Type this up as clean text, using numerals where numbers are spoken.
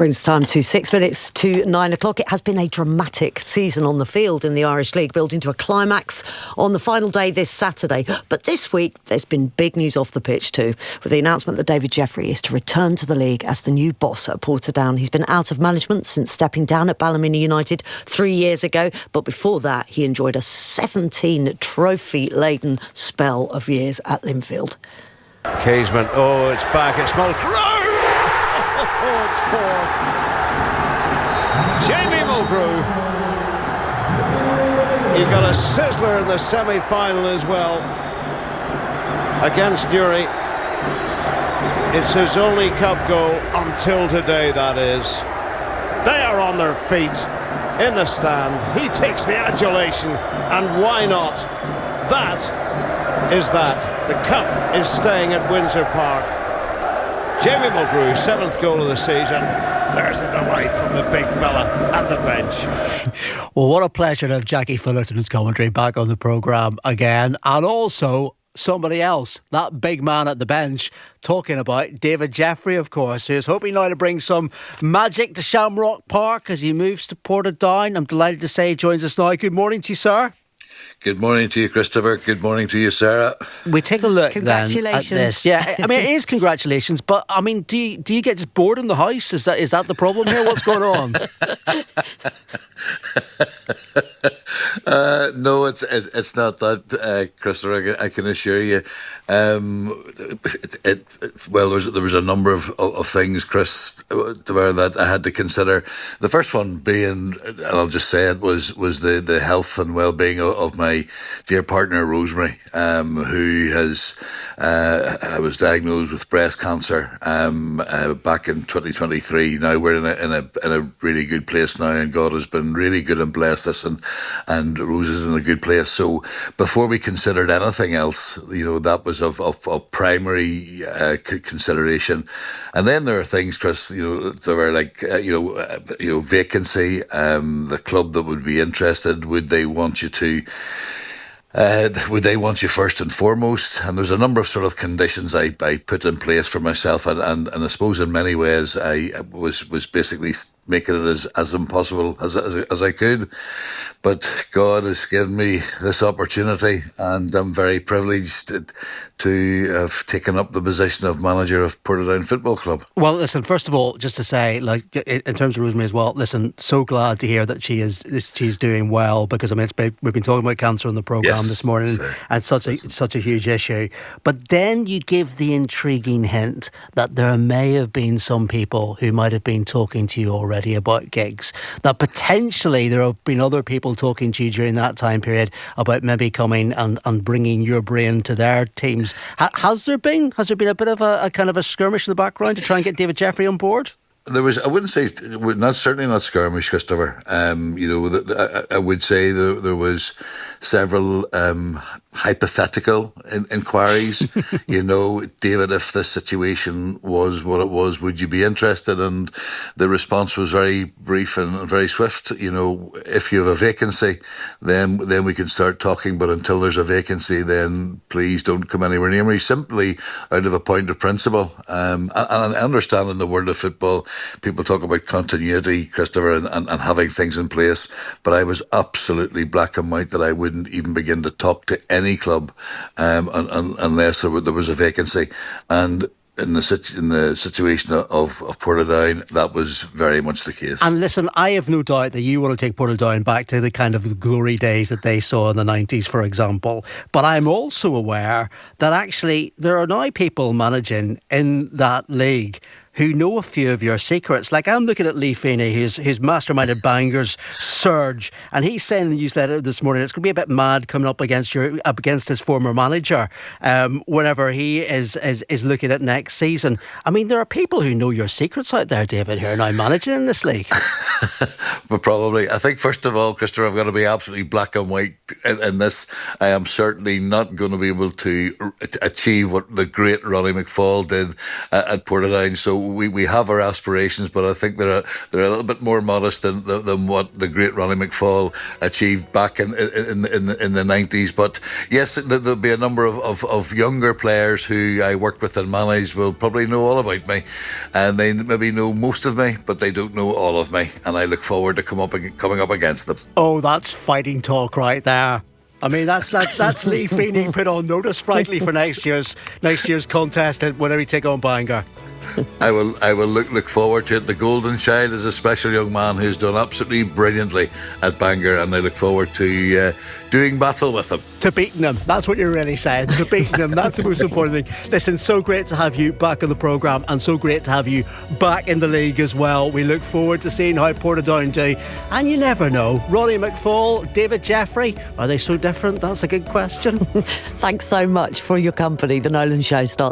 Brings time to 6 minutes to 9 o'clock. It has been a dramatic season on the field in the Irish League, building to a climax on the final day this Saturday. But this week, there's been big news off the pitch too, with the announcement that David Jeffrey is to return to the league as the new boss at Portadown. He's been out of management since stepping down at Ballymena United 3 years ago. But before that, he enjoyed a 17 trophy-laden spell of years at Linfield. Casement, it's back, it's Mulgrew! It's poor. Jamie Mulgrew. He got a sizzler in the semi-final as well against Newry. It's his only cup goal until today, that is. They are on their feet in the stand. He takes the adulation, and why not? That is that. The cup is staying at Windsor Park. Jamie Mulgrew, 7th goal of the season. There's the delight from the big fella at the bench. Well, what a pleasure to have Jackie Fullerton's commentary back on the programme again. And also somebody else, that big man at the bench, talking about David Jeffrey, of course, who's hoping now to bring some magic to Shamrock Park as he moves to Portadown. I'm delighted to say he joins us now. Good morning to you, sir. Good morning to you, Christopher. Good morning to you, Sarah. We take a look then at this. Yeah, I mean, it is congratulations, but I mean, do you get just bored in the house? Is that the problem here? What's going on? No, it's not that, Christopher. I can assure you. Well, there was a number of things, Chris, that I had to consider. The first one being, and I'll just say it, was the health and well-being of my dear partner Rosemary, who was diagnosed with breast cancer back in 2023. Now we're in a really good place now, and God has been really good and blessed us, and Rose is in a good place. So before we considered anything else, that was of primary consideration. And then there are things, Chris, that were like vacancy. The club that would be interested, would they want you to? Would they want you first and foremost? And there's a number of sort of conditions I put in place for myself, and I suppose in many ways I was basically making it as impossible as I could. But God has given me this opportunity, and I'm very privileged to have taken up the position of manager of Portadown Football Club. Well, listen, first of all, just to say, like, in terms of Rosemary as well, listen, so glad to hear that she's doing well, because I mean, we've been talking about cancer on the programme this morning, and such a huge issue. But then you give the intriguing hint that there may have been some people who might have been talking to you already about gigs, that potentially there have been other people talking to you during that time period about maybe coming and bringing your brain to their teams. Has there been a bit of a kind of a skirmish in the background to try and get David Jeffrey on board? There was, I wouldn't say, certainly not skirmish, Christopher. I would say there was several hypothetical inquiries. David, if this situation was what it was, would you be interested? And the response was very brief and very swift. If you have a vacancy, then we can start talking. But until there's a vacancy, then please don't come anywhere near me. Simply out of a point of principle. And I understand in the world of football, people talk about continuity, Christopher, and having things in place. But I was absolutely black and white that I wouldn't even begin to talk to any club unless there was a vacancy. And in the situation of Portadown, that was very much the case. And listen, I have no doubt that you want to take Portadown back to the kind of glory days that they saw in the 90s, for example. But I'm also aware that actually there are now people managing in that league who know a few of your secrets. Like, I'm looking at Lee Feeney, who's masterminded Bangers Surge, and he's saying in the newsletter this morning it's going to be a bit mad coming up against his former manager whenever he is looking at next season. I mean, there are people who know your secrets out there, David, who are now managing in this league. But probably, I think first of all, Christopher, I've got to be absolutely black and white in this. I am certainly not going to be able to achieve what the great Ronnie McFall did at Portadown. So we have our aspirations, but I think they're a little bit more modest than what the great Ronnie McFall achieved back in the 90s. But yes, there'll be a number of younger players who I worked with and managed will probably know all about me, and they maybe know most of me, but they don't know all of me, and I look forward to coming up against them. Oh, that's fighting talk right there. I mean, that's Lee Feeney put on notice, frankly, for next year's contest whenever you take on Bangor. I will look forward to it. The Golden Child is a special young man who's done absolutely brilliantly at Bangor, and I look forward to doing battle with him. To beating him. That's what you're really saying. To beating him. That's the most important thing. Listen, so great to have you back on the programme, and so great to have you back in the league as well. We look forward to seeing how Portadown do. And you never know. Ronnie McFall, David Jeffrey, are they so different? That's a good question. Thanks so much for your company. The Nolan Show starts